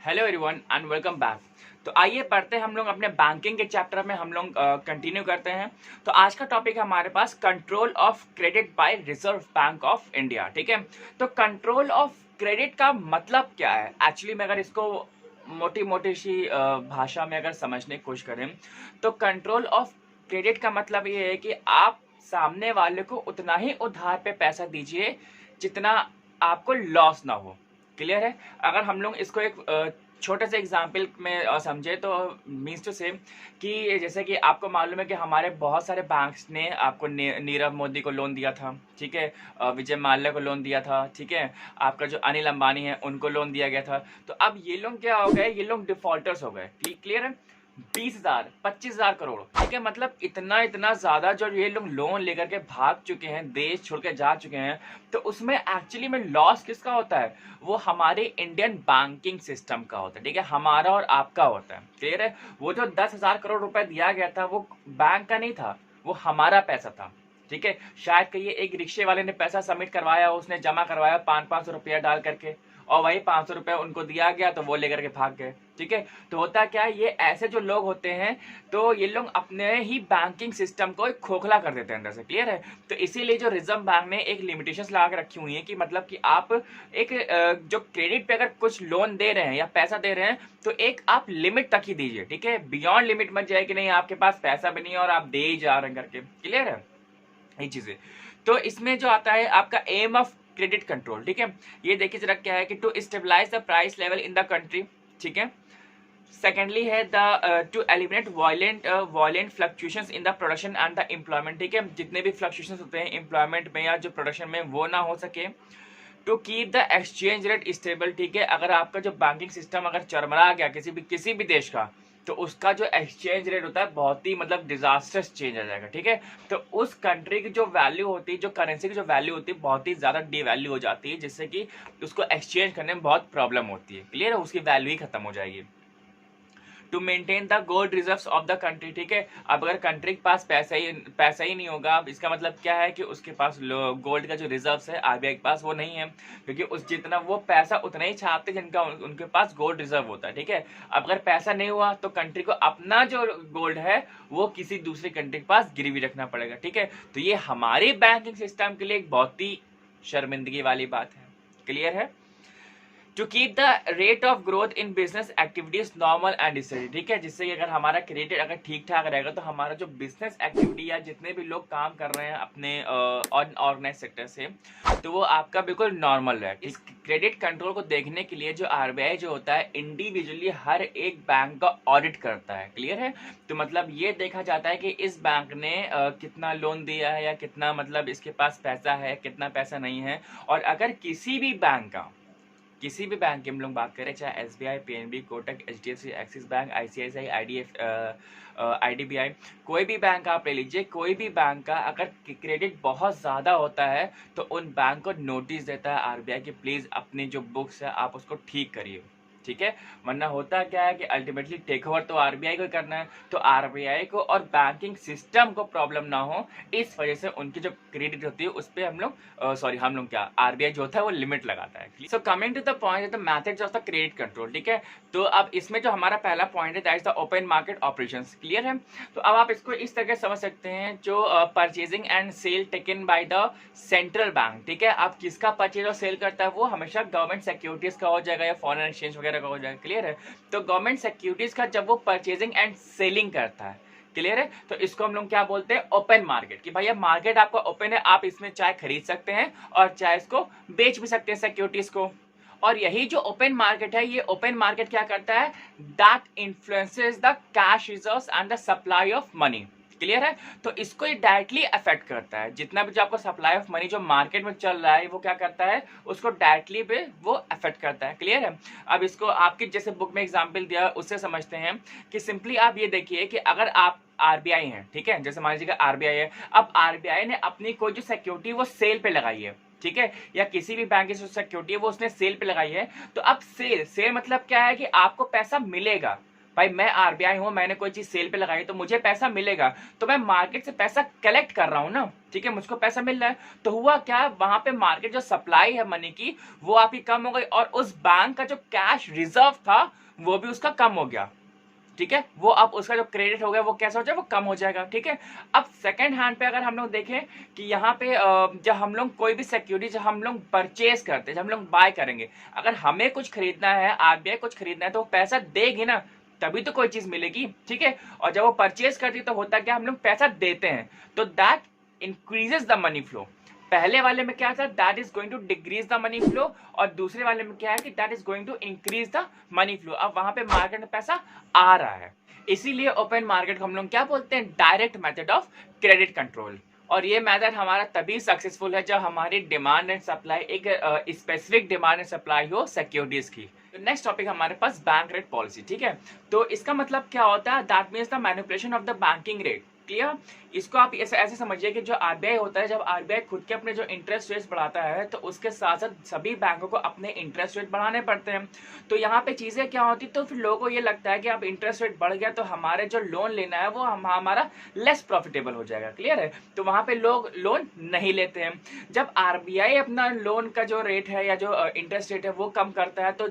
Hello everyone and welcome back. तो आइए पढ़ते हैं हम लोग अपने बैंकिंग के चैप्टर में हम लोग कंटिन्यू करते हैं। तो आज का टॉपिक है हमारे पास control of credit by Reserve Bank of India. ठीक है, तो कंट्रोल ऑफ क्रेडिट का मतलब क्या है एक्चुअली में, अगर इसको मोटी मोटी सी भाषा में अगर समझने की कोशिश करें तो कंट्रोल ऑफ क्रेडिट का मतलब ये है कि आप सामने वाले को उतना ही उधार पे पैसा दीजिए जितना आपको लॉस ना हो। क्लियर है? अगर हम लोग इसको एक छोटे से एग्जाम्पल में समझे तो मीन्स टू से कि जैसे कि आपको मालूम है कि हमारे बहुत सारे बैंक्स ने आपको नीरव मोदी को लोन दिया था। ठीक है, विजय माल्या को लोन दिया था। ठीक है, आपका जो अनिल अंबानी है उनको लोन दिया गया था। तो अब ये लोग क्या हो गए, ये लोग डिफॉल्टर्स हो गए। क्लियर है? 20,000 25,000 करोड़। ठीक है, मतलब इतना इतना ज्यादा जो ये लोग लोन लेकर के भाग चुके हैं, देश छोड़ के जा चुके हैं। तो उसमें एक्चुअली में लॉस किसका होता है? वो हमारे इंडियन बैंकिंग सिस्टम का होता है। ठीक है, हमारा और आपका होता है। क्लियर है? वो जो 10,000 करोड़ रुपए दिया गया था वो बैंक का नहीं था, वो हमारा पैसा था। ठीक है, शायद कहिए एक रिक्शे वाले ने पैसा सबमिट करवाया, उसने जमा करवाया 500 रुपया डाल करके, और वही 500 रुपया उनको दिया गया तो वो लेकर के भाग गए। ठीक है, तो होता क्या है, ये ऐसे जो लोग होते हैं तो ये लोग अपने ही बैंकिंग सिस्टम को एक खोखला कर देते हैं अंदर से। क्लियर है? तो इसीलिए जो रिजर्व बैंक ने एक लिमिटेशंस लगा के रखी हुई है कि मतलब कि आप एक जो क्रेडिट पे अगर कुछ लोन दे रहे हैं या पैसा दे रहे हैं तो एक आप लिमिट तक ही दीजिए। ठीक है, बियॉन्ड लिमिट मत जाए कि नहीं आपके पास पैसा भी नहीं है और आप दे ही जा रहे हैं करके। क्लियर है ये चीजें? तो इसमें जो आता है आपका एम ऑफ क्रेडिट कंट्रोल। ठीक है, ये देखिए जरा क्या है कि to stabilise the price level in the country. ठीक है, सेकेंडली है the to eliminate violent fluctuations in the production and the employment. ठीक है, जितने भी फ्लक्चुएशंस होते हैं एम्प्लॉयमेंट में या जो प्रोडक्शन में वो ना हो सके। To keep the exchange rate stable. ठीक है, अगर आपका जो बैंकिंग सिस्टम अगर चरमरा गया किसी भी देश का तो उसका जो एक्सचेंज रेट होता है बहुत ही मतलब डिजास्टर्स चेंज आ जाएगा। ठीक है, तो उस कंट्री की जो वैल्यू होती है, जो करेंसी की जो वैल्यू होती है बहुत ही ज्यादा डिवैल्यू हो जाती है, जिससे कि उसको एक्सचेंज करने में बहुत प्रॉब्लम होती है। क्लियर है? उसकी वैल्यू ही खत्म हो जाएगी। To maintain the gold reserves of the country. ठीक है, अब अगर कंट्री के पास पैसा ही नहीं होगा, इसका मतलब क्या है कि उसके पास गोल्ड का जो रिजर्व्स है आरबीआई के पास वो नहीं है, क्योंकि उस जितना वो पैसा उतना ही छापते जिनका उनके पास गोल्ड रिजर्व होता है। ठीक है, अब अगर पैसा नहीं हुआ तो कंट्री को अपना जो गोल्ड है वो किसी दूसरी कंट्री के पास गिरवी रखना पड़ेगा। ठीक है, तो ये हमारे बैंकिंग सिस्टम के लिए एक बहुत ही शर्मिंदगी वाली बात है। क्लियर है? To keep the rate of growth in business activities normal and study. ठीक है, जिससे कि अगर हमारा क्रेडिट अगर ठीक ठाक रहेगा तो हमारा जो बिजनेस एक्टिविटी या जितने भी लोग काम कर रहे हैं अपने ऑर्गेनाइज सेक्टर से तो वो आपका बिल्कुल नॉर्मल रहे। इस क्रेडिट कंट्रोल को देखने के लिए जो आरबीआई जो होता है इंडिविजुअली हर एक बैंक का ऑडिट करता है। क्लियर है? तो मतलब ये देखा जाता है कि इस बैंक ने कितना लोन दिया है या कितना मतलब इसके पास पैसा है, कितना पैसा नहीं है। और अगर किसी भी बैंक की हम लोग बात करें, चाहे SBI, PNB, Kotak, HDFC, axis bank, ICICI, IDBI, कोई भी बैंक आप ले लीजिए, कोई भी बैंक का अगर क्रेडिट बहुत ज़्यादा होता है तो उन बैंक को नोटिस देता है आरबीआई कि प्लीज़ अपनी जो बुक्स है आप उसको ठीक करिए। ठीक है, वरना होता क्या है कि अल्टीमेटली टेक ओवर तो आरबीआई को करना है, तो आरबीआई को और बैंकिंग सिस्टम को प्रॉब्लम ना हो, इस वजह से उनकी जो क्रेडिट होती है उस पर हम लोग क्या आरबीआई जो होता है वो लिमिट लगाता है। So coming to the point the methods of the credit control. ठीक है, तो अब इसमें जो हमारा पहला पॉइंट है that is the open market operations. Clear है? तो अब आप इसको इस तरह समझ सकते हैं, जो purchasing and sale taken by the central bank. ठीक है, आप किसका परचेज और सेल करता है वो हमेशा गवर्नमेंट सिक्योरिटीज का हो जाएगा या फॉरेन एक्सचेंज वगैरह का हो जाएगा। क्लियर है? तो गवर्नमेंट सिक्योरिटीज का जब वो परचेजिंग एंड सेलिंग करता है, क्लियर है, तो इसको हम लोग क्या बोलते हैं? Open market. कि भैया मार्केट आपका ओपन है, आप इसमें चाहे खरीद सकते हैं और चाहे इसको बेच भी सकते हैं सिक्योरिटीज को। और यही जो ओपन मार्केट है, ये ओपन मार्केट क्या करता है? That influences the cash reserves and the supply of money. Clear है? तो इसको ये डायरेक्टली अफेक्ट करता है, जितना भी जो आपको सप्लाई ऑफ मनी जो मार्केट में चल रहा है वो क्या करता है? उसको डायरेक्टली पे वो अफेक्ट करता है। क्लियर है? अब इसको आपकी जैसे बुक में एग्जांपल दिया उससे समझते हैं कि सिंपली आप ये देखिए कि अगर आप आरबीआई है, ठीक है, जैसे मान लीजिए आरबीआई है, अब आरबीआई ने अपनी कोई जो सिक्योरिटी वो सेल पे लगाई है, ठीक है, या किसी भी बैंक की जो सिक्योरिटी है वो उसने सेल पे लगाई है, तो अब सेल मतलब क्या है कि आपको पैसा मिलेगा, भाई मैं आरबीआई हूँ, मैंने कोई चीज सेल पे लगाई तो मुझे पैसा मिलेगा, तो मैं मार्केट से पैसा कलेक्ट कर रहा हूँ ना, ठीक है, मुझको पैसा मिल रहा है। तो हुआ क्या, वहां पे मार्केट जो सप्लाई है मनी की वो आपकी कम हो गई, और उस बैंक का जो कैश रिजर्व था वो भी उसका कम हो गया, ठीक है। वो अब उसका जो क्रेडिट हो गया वो कैसा हो जाएगा, वो कम हो जाएगा, ठीक है। अब सेकंड हैंड पे अगर हम लोग देखें कि यहाँ पे जब हम लोग कोई भी सिक्योरिटी जब हम लोग परचेज करते हैं, जब हम लोग बाय करेंगे, अगर हमें कुछ खरीदना है, आरबीआई कुछ खरीदना है, तो वो पैसा देगी ना, तभी तो कोई चीज मिलेगी, ठीक है। और जब वो परचेज करती है तो होता क्या, हम लोग पैसा देते हैं, तो that increases the money flow. पहले वाले में क्या था, that is going to decrease the money flow, और दूसरे वाले में क्या है कि that is going to increase the money flow. अब वहां पे मार्केट में पैसा आ रहा है, इसीलिए ओपन मार्केट को हम लोग क्या बोलते हैं, direct method of credit control. और ये मेथड हमारा तभी सक्सेसफुल है जब हमारी डिमांड एंड सप्लाई एक स्पेसिफिक डिमांड एंड सप्लाई हो सिक्योरिटीज की। तो नेक्स्ट टॉपिक हमारे पास बैंक रेट पॉलिसी, ठीक है। तो इसका मतलब क्या होता है, that means the manipulation of the banking rate, clear. इसको आप ऐसे समझिए कि जो आरबीआई होता है, जब आरबीआई खुद के अपने जो इंटरेस्ट रेट्स बढ़ाता है तो उसके साथ साथ सभी बैंकों को अपने इंटरेस्ट रेट बढ़ाने पड़ते हैं। तो यहाँ पे चीजें क्या होती, तो फिर लोगों को ये लगता है कि अब इंटरेस्ट रेट बढ़ गया तो हमारे जो लोन लेना है वो हमारा लेस प्रॉफिटेबल हो जाएगा, क्लियर है। तो वहां पे लोग लोन नहीं लेते हैं। जब आरबीआई अपना लोन का जो रेट है या जो इंटरेस्ट रेट है वो कम करता है, तो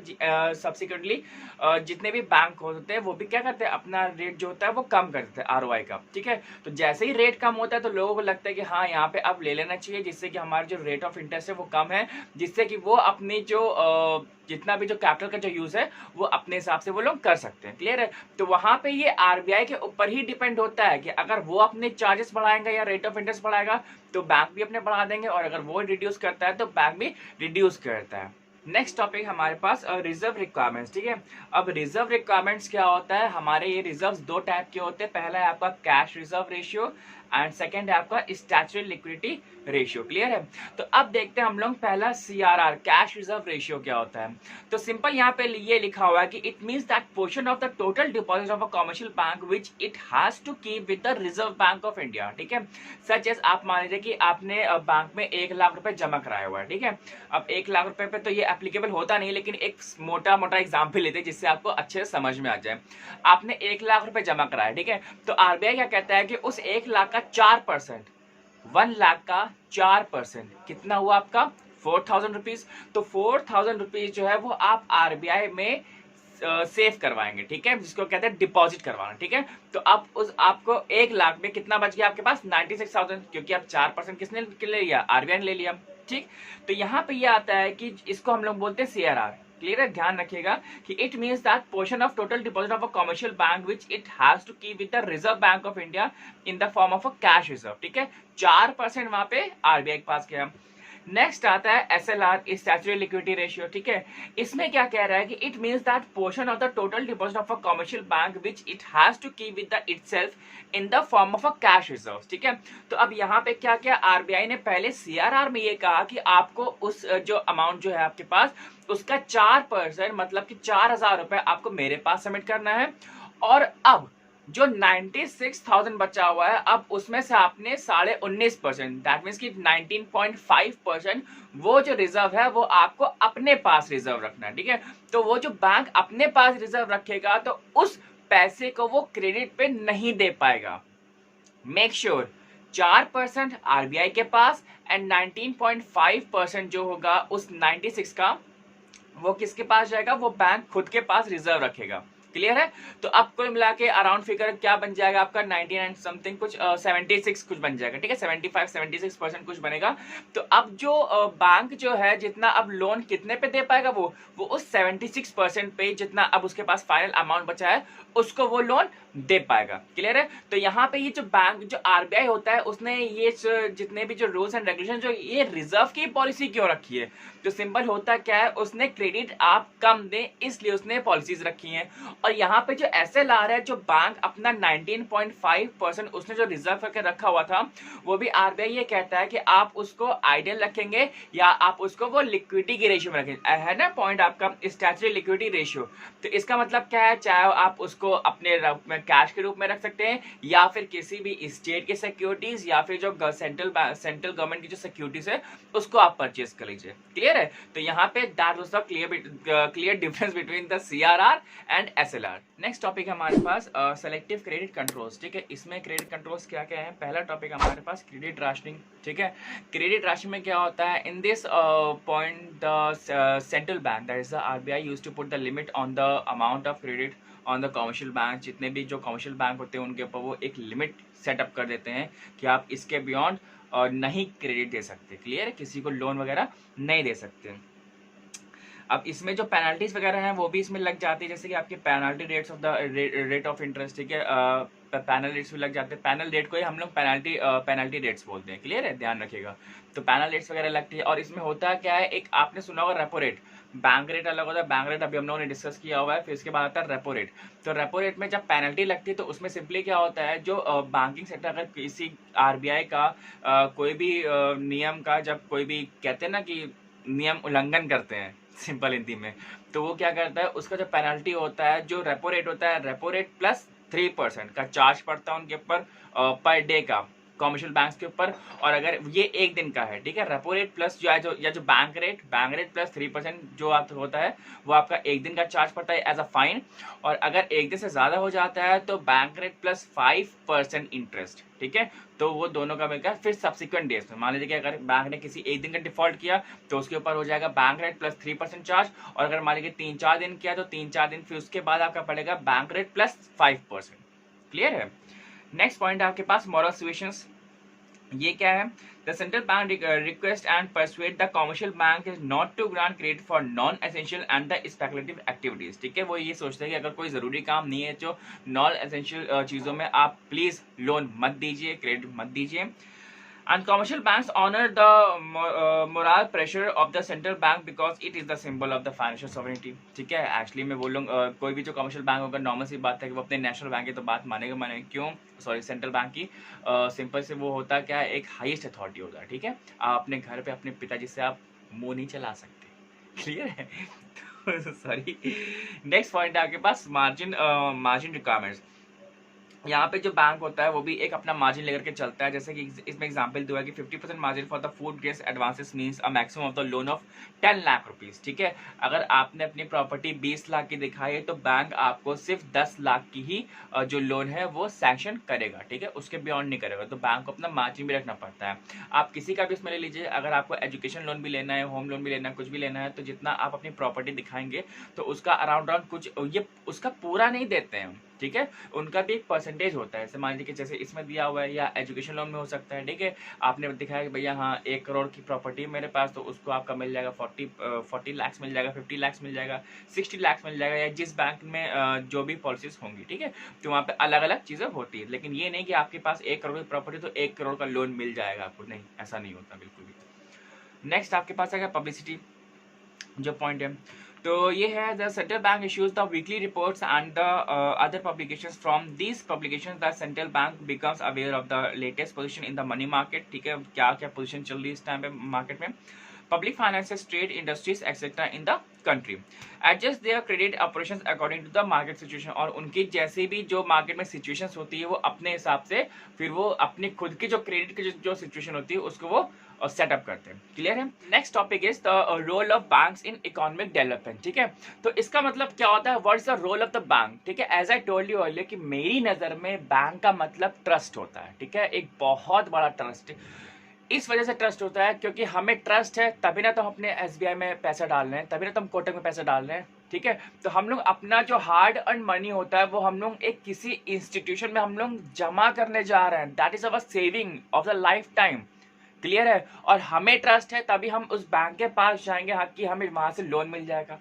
सब्सिक्वेंटली जितने भी बैंक होते हैं वो भी क्या करते हैं, अपना रेट जो होता है वो कम कर देते हैं आरओआई का, ठीक है। तो जैसे ही रेट कम होता है तो लोगों को लगता है कि हाँ यहाँ पे अब ले लेना चाहिए, जिससे कि हमारा जो रेट ऑफ इंटरेस्ट है वो कम है, जिससे कि वो अपनी जो जितना भी जो कैपिटल का जो यूज है वो अपने हिसाब से वो लोग कर सकते हैं, क्लियर है। तो वहां पे ये आरबीआई के ऊपर ही डिपेंड होता है कि अगर वो अपने चार्जेस बढ़ाएंगे या रेट ऑफ इंटरेस्ट बढ़ाएगा तो बैंक भी अपने बढ़ा देंगे, और अगर वो रिड्यूस करता है तो बैंक भी रिड्यूस करता है। नेक्स्ट टॉपिक हमारे पास रिजर्व रिक्वायरमेंट्स, ठीक है। अब रिजर्व रिक्वायरमेंट्स क्या होता है, हमारे ये रिजर्व्स दो टाइप के होते हैं। पहला है आपका cash reserve ratio and second है आपका स्टैट्यूटरी लिक्विडिटी रेशियो, क्लियर है। तो अब देखते हैं हम लोग पहला सीआरआर कैश रिजर्व रेशियो क्या होता है। तो सिंपल यहाँ पे ये लिखा हुआ है कि it means that portion of the total deposit of a commercial bank which it has to keep with the Reserve Bank of India, ठीक है। सच एज आप मान लीजिए कि आपने बैंक में 1 लाख रुपए जमा कराया हुआ है, ठीक है। अब 1 लाख रुपए पे तो ये एप्लीकेबल होता नहीं, लेकिन एक मोटा मोटा एग्जाम्पल लेते हैं जिससे आपको अच्छे से समझ में आ जाए। आपने 1 लाख रुपए जमा कराया, ठीक है। तो आरबीआई क्या कहता है कि उस 1 लाख का 4%, 1 लाख का 4% कितना हुआ आपका 4000 रुपीज। तो 4000 रुपीज जो है वो आप आरबीआई में सेव करवाएंगे, ठीक है, जिसको कहते हैं डिपॉजिट करवाना, ठीक है। तो आप उस आपको 1 लाख में कितना बच गया आपके पास 96,000, क्योंकि आप 4% किसने ले लिया, आरबीआई ने ले लिया, ठीक। तो यहाँ पे ये आता है कि इसको हम लोग बोलते हैं सीआरआर, क्लियर है। ध्यान रखिएगा कि it means that portion of total deposit of a commercial bank which it has to keep with the Reserve Bank of India in the form of a cash reserve, ठीक है। 4% वहां पे RBI के पास गया। नेक्स्ट आता है SLR statutory liquidity ratio, ठीक है। इसमें क्या कह रहा है कि it means that portion of the total deposit of a commercial bank which it has to keep with the itself in the form of a cash reserve, ठीक है। तो अब यहाँ पे क्या क्या आरबीआई ने पहले सीआरआर में ये कहा कि आपको उस जो अमाउंट जो है आपके पास उसका 4% मतलब कि 4,000 रुपए आपको मेरे पास सबमिट करना है, और अब जो 96,000 बचा हुआ है अब उसमें से आपने 19.5%, दैट मीन्स कि 19.5% वो जो रिजर्व है वो आपको अपने पास रिजर्व रखना है, ठीक है। तो वो जो बैंक अपने पास रिजर्व रखेगा तो उस पैसे को वो क्रेडिट पे नहीं दे पाएगा। मेक श्योर 4% आरबीआई के पास एंड 19.5% जो होगा उस 96 का वो किसके पास जाएगा, वो बैंक खुद के पास रिजर्व रखेगा, क्लियर है। तो अब कुल मिला के अराउंड फिगर क्या बन जाएगा आपका 99 समथिंग कुछ 76 कुछ बन जाएगा, ठीक है। 75-76% कुछ बनेगा। तो अब जो बैंक जो है जितना अब लोन कितने पे दे पाएगा वो उस 76% पे जितना अब उसके पास फाइनल अमाउंट बचा है उसको वो लोन दे पाएगा, क्लियर है। तो यहाँ पे ये जो बैंक जो आरबीआई होता है उसने ये जितने भी जो रूल्स एंड रेगुलेशन जो ये रिजर्व की पॉलिसी क्यों रखी है, तो सिंपल होता क्या है उसने क्रेडिट आप कम दें इसलिए उसने पॉलिसीज रखी हैं। और यहाँ पे जो एसएलआर है जो बैंक अपना 19.5% उसने जो रिजर्व करके रखा हुआ था वो भी आरबीआई ये कहता है कि आप उसको आइडियल रखेंगे या आप उसको वो लिक्विडिटी की रेशियो में रखेंगे, है ना पॉइंट आपका स्टैट्यूटरी लिक्विडिटी रेशियो। तो इसका मतलब क्या है, चाहे आप उसको अपने कैश के रूप में रख सकते हैं या फिर किसी भी स्टेट की सिक्योरिटीज या फिर जो सेंट्रल गवर्नमेंट की जो सिक्योरिटीज है उसको आप परचेज कर लीजिए, क्लियर है। तो यहाँ पे that was the clear difference between the CRR and SLR। Next topic है हमारे पास सेलेक्टिव क्रेडिट कंट्रोल्स। ठीक है, इसमें क्रेडिट कंट्रोल्स क्या क्या है। पहला टॉपिक हमारे पास क्रेडिट राशनिंग। ठीक है, क्रेडिट राशनिंग में क्या होता है, in this point the central bank that is the RBI used to put the limit on the amount of credit on the commercial bank. जितने भी जो कमर्शियल बैंक होते हैं उनके ऊपर वो एक लिमिट सेटअप कर देते हैं कि आप इसके बियॉन्ड नहीं क्रेडिट दे सकते। क्लियर है, किसी को लोन वगैरह नहीं दे सकते। अब इसमें जो पेनल्टीज वगैरह हैं वो भी इसमें लग जाती है, जैसे कि आपके penalty rates of the rate of interest. ठीक है, पैनल रेट्स भी लग जाते हैं। पैनल रेट को ही हम लोग पेनल्टी रेट्स बोलते हैं। क्लियर है, ध्यान रखिएगा। तो पैनल रेट्स वगैरह लगती है। और इसमें होता क्या है, एक आपने सुना होगा रेपो रेट, बैंक रेट अलग होता है। बैंक रेट अभी हम लोगों ने डिस्कस किया हुआ है। फिर इसके बाद आता है रेपो रेट। तो रेपो रेट में जब पेनल्टी लगती है तो उसमें सिंपली क्या होता है, जो बैंकिंग सेक्टर अगर किसी RBI का कोई भी नियम का जब कोई भी कहते हैं ना कि नियम उल्लंघन करते हैं सिंपल हिंदी में, तो वो क्या करता है, उसका जो पेनल्टी होता है, जो रेपो रेट होता है, रेपो रेट प्लस 3% का चार्ज पड़ता है उनके ऊपर पर डे का, कमर्शियल बैंक्स के ऊपर। और अगर ये एक दिन का है, ठीक है, रेपो रेट प्लस जो बैंक रेट प्लस 3% जो आप होता है वो आपका एक दिन का चार्ज पड़ता है एज अ फाइन। और अगर एक दिन से ज्यादा हो जाता है तो बैंक रेट प्लस 5% इंटरेस्ट। ठीक है, तो वो दोनों का मिलकर फिर सब्सिक्वेंट डेज में, मान लीजिए कि अगर बैंक ने किसी एक दिन का डिफॉल्ट किया तो उसके ऊपर हो जाएगा बैंक रेट प्लस 3% चार्ज। और अगर मान लीजिए 3-4 दिन किया तो 3-4 दिन फिर उसके बाद आपका पड़ेगा बैंक रेट प्लस 5%। क्लियर है। नेक्स्ट पॉइंट है आपके पास मॉरल सॉल्यूशंस। ये क्या है, the central bank request and persuade the commercial bank is not to grant credit for non essential and the speculative activities. ठीक है, वो ये सोचते हैं कि अगर कोई जरूरी काम नहीं है, जो नॉन एसेंशियल चीजों में आप प्लीज लोन मत दीजिए, क्रेडिट मत दीजिए। And commercial banks honor the moral pressure of the central bank because it is the symbol of the financial sovereignty। ठीक है, एक्चुअली मैं बोल कोई भी जो कमर्शियल बैंक होगा, नॉर्मल सी बात है कि वो अपने नेशनल बैंक की तो बात मानेगा। क्यों, सॉरी, सेंट्रल बैंक की सिंपल से वो होता क्या है, एक हाईएस्ट अथॉरिटी होता है। ठीक है, आप अपने घर पे अपने पिताजी से आप मुंह नहीं चला सकते। क्लियर है। सॉरी। नेक्स्ट पॉइंट है आपके पास मार्जिन रिक्वायरमेंट्स। यहाँ पे जो बैंक होता है वो भी एक अपना मार्जिन लेकर के चलता है। जैसे कि इसमें एग्जांपल दिया है कि 50% margin for the food grace advances means a maximum of the loan of 10 lakh rupees. ठीक है, अगर आपने अपनी प्रॉपर्टी 20 लाख की दिखाई है तो बैंक आपको सिर्फ 10 लाख की ही जो लोन है वो सैंक्शन करेगा। ठीक है, उसके बियॉन्ड नहीं करेगा। तो बैंक को अपना मार्जिन भी रखना पड़ता है। आप किसी का भी इसमें ले लीजिए, अगर आपको एजुकेशन लोन भी लेना है, होम लोन भी लेना है, कुछ भी लेना है, तो जितना आप अपनी प्रॉपर्टी दिखाएंगे तो उसका अराउंड कुछ ये उसका पूरा नहीं देते हैं। ठीक है, उनका भी एक परसेंटेज होता है। जैसे मान लीजिए कि जैसे इसमें दिया हुआ है या एजुकेशन लोन में हो सकता है। ठीक है, आपने दिखाया कि भैया हाँ 1 करोड़ की प्रॉपर्टी मेरे पास, तो उसको आपका मिल जाएगा 40 लाख मिल जाएगा, 50 लाख मिल जाएगा, 60 लाख मिल जाएगा, या जिस बैंक में जो भी पॉलिसीज होंगी। ठीक है, तो वहाँ पे अलग अलग चीज़ें होती है। लेकिन ये नहीं कि आपके पास 1 करोड़ की प्रॉपर्टी तो 1 करोड़ का लोन मिल जाएगा आपको, नहीं, ऐसा नहीं होता बिल्कुल भी। नेक्स्ट आपके पास है पब्लिसिटी जो पॉइंट है, तो ये है the central bank issues the weekly reports and the other publications. From these publications the central bank becomes aware of the latest position in the money market. ठीक है, क्या क्या पोजीशन चल रही है इस टाइम पे मार्केट में, public finances, trade, industries, etc. in the country. Adjust their credit operations according to the market situation। और उनकी जैसी भी जो मार्केट में सिचुएशंस होती है वो अपने हिसाब से फिर वो अपनी खुद की जो क्रेडिट की जो सिचुएशन होती है उसको वो सेटअप करते हैं। क्लियर है। Next topic is the role of banks in economic development. ठीक है, तो इसका मतलब क्या होता है, what is the role of the bank. ठीक है, as I told you earlier कि मेरी नजर में बैंक का मतलब ट्रस्ट होता है। ठीक है, एक बहुत बड़ा ट्रस्ट। इस वजह से ट्रस्ट होता है क्योंकि हमें ट्रस्ट है तभी ना तो हम अपने SBI में पैसा डाल रहे हैं, तभी ना तो हम कोटक में पैसा डाल रहे हैं। ठीक है, तो हम लोग अपना जो हार्ड अर्न मनी होता है वो हम लोग एक किसी इंस्टीट्यूशन में हम लोग जमा करने जा रहे हैं। That is our saving of the life time. Clear है, और हमें ट्रस्ट है तभी हम उस बैंक के पास जाएंगे हाँ कि हमें वहां से लोन मिल जाएगा।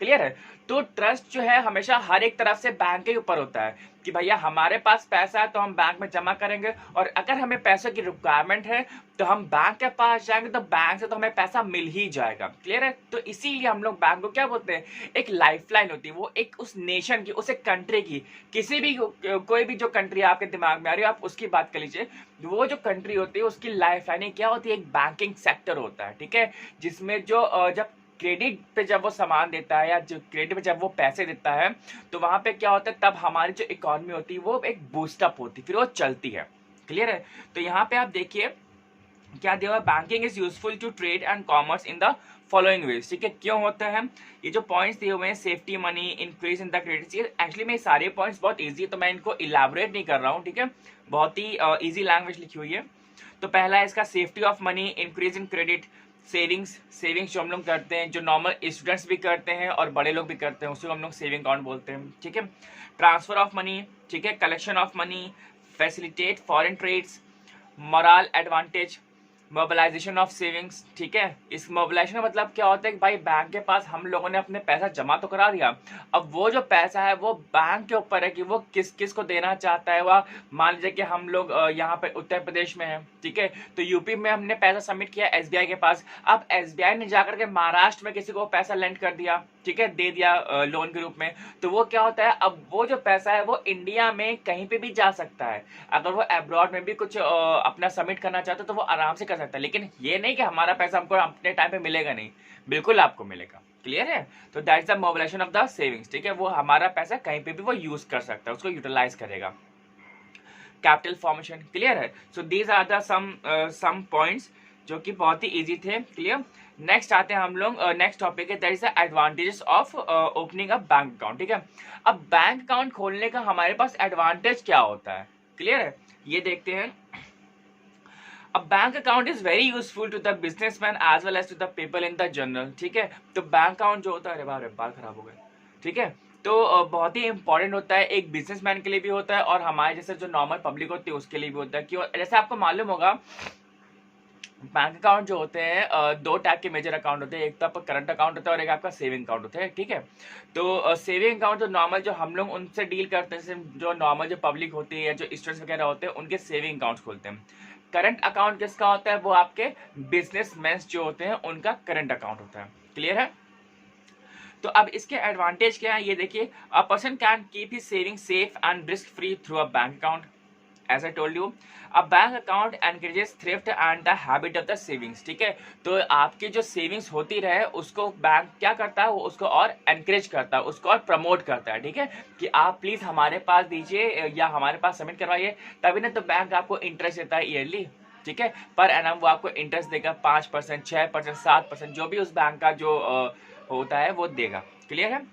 क्लियर है, तो ट्रस्ट जो है हमेशा हर एक तरफ से बैंक के ऊपर होता है कि भैया हमारे पास पैसा है तो हम बैंक में जमा करेंगे, और अगर हमें पैसे की रिक्वायरमेंट है तो हम बैंक के पास जाएंगे तो बैंक से तो हमें पैसा मिल ही जाएगा। क्लियर है, तो इसीलिए हम लोग बैंक को क्या बोलते हैं, एक लाइफलाइन होती है। वो एक उस नेशन की, उस एक कंट्री की, किसी भी कोई भी जो कंट्री आपके दिमाग में आ रही है आप उसकी बात कर लीजिए, वो जो कंट्री होती है उसकी लाइफलाइन क्या होती है, एक बैंकिंग सेक्टर होता है। ठीक है, जिसमें जो जब क्रेडिट पे जब वो सामान देता है या जो क्रेडिट पे जब वो पैसे देता है तो वहां पे क्या होता है, तब हमारी जो इकोनॉमी होती है वो एक बूस्टअप होती है, फिर वो चलती है। क्लियर है, तो यहाँ पे आप देखिए क्या दिया हुआ, banking is useful to trade and commerce in the following ways, ठीक है। क्यों होता है? ये जो पॉइंट्स दिए हुए हैं, safety money, increase in the credit, actually में सारे पॉइंट्स बहुत ईजी है, तो मैं इनको इलाबोरेट नहीं कर रहा हूँ, ठीक है। बहुत ही ईजी लैंग्वेज लिखी हुई है। तो पहला है इसका safety of money, increase in credit, savings जो हम लोग करते हैं, जो नॉर्मल स्टूडेंट्स भी करते हैं और बड़े लोग भी करते हैं, उसको हम लोग सेविंग अकाउंट बोलते हैं, ठीक है। ट्रांसफर ऑफ मनी, ठीक है, collection of money, facilitate foreign trades, moral advantage, mobilisation of savings, ठीक है। इस मोबिलाइजेशन का मतलब क्या होता है कि भाई बैंक के पास हम लोगों ने अपने पैसा जमा तो करा दिया, अब वो जो पैसा है वो बैंक के ऊपर है कि वो किस किस को देना चाहता है। वह मान लीजिए कि हम लोग यहाँ पे उत्तर प्रदेश में है, ठीक है, तो यूपी में हमने पैसा सबमिट किया एसबीआई के पास, अब एसबीआई ने जाकर के महाराष्ट्र में किसी को पैसा लेंड कर दिया, ठीक है, दे दिया लोन के रूप में, तो वो क्या होता है, अब वो जो पैसा है वो इंडिया में कहीं पे भी जा सकता है। अगर वो अब्रॉड में भी कुछ अपना सबमिट करना चाहते तो वो आराम से कर सकता है, लेकिन ये नहीं कि हमारा पैसा हमको अपने टाइम पे मिलेगा, नहीं, बिल्कुल आपको मिलेगा। क्लियर है? तो that is the mobilisation of the savings, ठीक है। वो हमारा पैसा कहीं पे भी वो यूज कर सकता है, उसको यूटिलाइज करेगा। कैपिटल फॉर्मेशन, क्लियर है? So these are the some points जो कि बहुत ही इजी थे, क्लियर। नेक्स्ट आते हैं हम लोग, नेक्स्ट टॉपिक है that is the advantages of opening a bank account, ठीक है। अब बैंक अकाउंट खोलने का हमारे पास एडवांटेज क्या होता है, क्लियर है, ये देखते हैं। अब bank account is very useful to the businessman as well as to the people in the general, ठीक है। तो बैंक अकाउंट जो होता है, अरे बाल खराब हो गए, ठीक है, तो बहुत ही इंपॉर्टेंट होता है, एक बिजनेसमैन के लिए भी होता है और हमारे जैसे जो नॉर्मल पब्लिक होती है उसके लिए भी होता है। क्यों? जैसे आपको मालूम होगा बैंक अकाउंट जो होते हैं दो टाइप के मेजर अकाउंट होते हैं, एक तो आपका करंट अकाउंट होता है और एक आपका सेविंग अकाउंट होता है, ठीक है। तो सेविंग अकाउंट जो नॉर्मल जो हम लोग उनसे डील करते हैं, जैसे जो नॉर्मल जो पब्लिक होती है या जो स्टूडेंट्स वगैरह होते हैं उनके सेविंग अकाउंट्स खोलते हैं। करंट अकाउंट किसका होता है? वो आपके बिजनेसमैन जो होते हैं उनका करंट अकाउंट होता है, क्लियर है। तो अब इसके एडवांटेज क्या है ये देखिए। A person can keep his saving safe and risk free through a bank account, as I told you. A bank account encourages thrift and the habit of the savings, ठीक है। तो आपकी जो सेविंग्स होती रहे उसको बैंक क्या करता है, वो उसको और एनकरेज करता है, उसको और प्रमोट करता है, ठीक है, कि आप प्लीज हमारे पास दीजिए या हमारे पास सबमिट करवाइए, तभी ना तो बैंक आपको इंटरेस्ट देता है ईयरली, ठीक है, पर एनम वो आपको इंटरेस्ट देगा 5%, 6%, 7%, जो भी उस बैंक का जो होता है वो देगा, क्लियर है।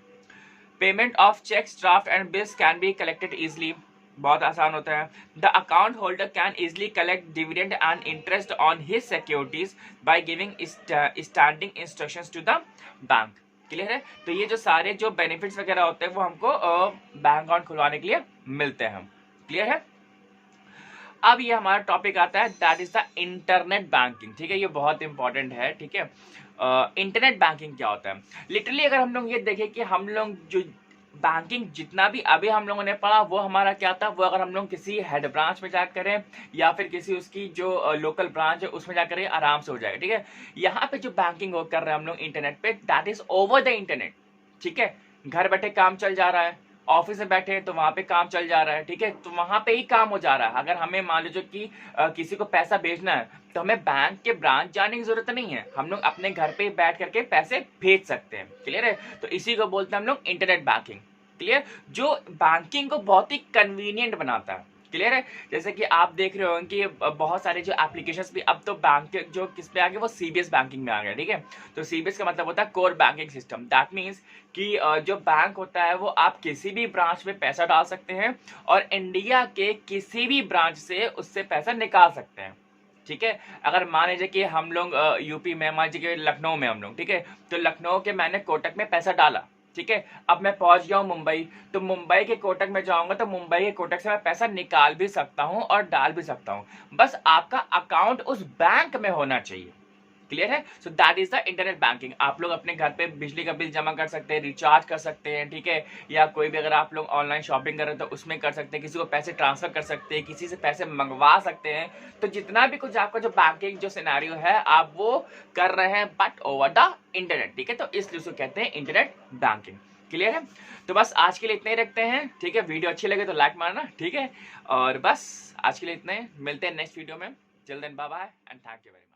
Payment of cheques, draft and bills can be collected easily, बहुत आसान होता है। The account holder can easily collect dividend and interest on his securities by giving standing instructions to the bank, clear है। तो ये जो सारे जो बेनिफिट्स वगैरह होते हैं वो हमको बैंक अकाउंट खुलवाने के लिए मिलते हैं, क्लियर है। अब ये हमारा टॉपिक आता है that is the internet banking, ठीक है, ये बहुत इंपॉर्टेंट है, ठीक है। इंटरनेट बैंकिंग क्या होता है? लिटरली अगर हम लोग ये देखें कि हम लोग जो बैंकिंग जितना भी अभी हम लोगों ने पढ़ा वो हमारा क्या था, वो अगर हम लोग किसी हेड ब्रांच में जा करें या फिर किसी उसकी जो लोकल ब्रांच है उसमें जा करें आराम से हो जाएगा, ठीक है। यहाँ पे जो बैंकिंग कर रहे हैं हम लोग इंटरनेट पे, that is over the internet, ठीक है। घर बैठे काम चल जा रहा है, ऑफिस में बैठे हैं तो वहां पे काम चल जा रहा है, ठीक है, तो वहां पे ही काम हो जा रहा है। अगर हमें मान लीजिए कि किसी को पैसा भेजना है तो हमें बैंक के ब्रांच जाने की जरूरत नहीं है, हम लोग अपने घर पे बैठ करके पैसे भेज सकते हैं, क्लियर है। तो इसी को बोलते हैं हम लोग इंटरनेट बैंकिंग, क्लियर, जो बैंकिंग को बहुत ही कन्वीनियंट बनाता है, क्लियर है। जैसे कि आप देख रहे होंगे कि बहुत सारे जो एप्लीकेशंस भी अब तो बैंक जो किस पे आ गए, वो सीबीएस बैंकिंग में आ गया, ठीक है। तो सीबीएस का मतलब होता है core banking system, that means कि जो बैंक होता है वो आप किसी भी ब्रांच में पैसा डाल सकते हैं और इंडिया के किसी भी ब्रांच से उससे पैसा निकाल सकते हैं, ठीक है। अगर मान लीजिए कि हम लोग यूपी में, मान लीजिए कि लखनऊ में हम लोग, ठीक है, तो लखनऊ के मैंने कोटक में पैसा डाला, ठीक है, अब मैं पहुंच गया हूं मुंबई, तो मुंबई के कोटक में जाऊंगा तो मुंबई के कोटक से मैं पैसा निकाल भी सकता हूं और डाल भी सकता हूं, बस आपका अकाउंट उस बैंक में होना चाहिए, क्लियर है। So that is the internet banking. आप लोग अपने घर पे बिजली का बिल जमा कर सकते हैं, रिचार्ज कर सकते हैं, ठीक है, या कोई भी अगर आप लोग ऑनलाइन शॉपिंग कर रहे हैं तो उसमें कर सकते हैं, किसी को पैसे ट्रांसफर कर सकते हैं, किसी से पैसे मंगवा सकते हैं, तो जितना भी कुछ आपका जो बैंकिंग जो सिनेरियो है आप वो कर रहे हैं बट ओवर द इंटरनेट, ठीक है, तो इसलिए उसको कहते हैं इंटरनेट बैंकिंग, क्लियर है। तो बस आज के लिए इतने ही रखते हैं, ठीक है, वीडियो अच्छी लगे तो लाइक मारना, ठीक है, और बस आज के लिए इतने, मिलते हैं नेक्स्ट वीडियो में, till then bye bye and thank you very much.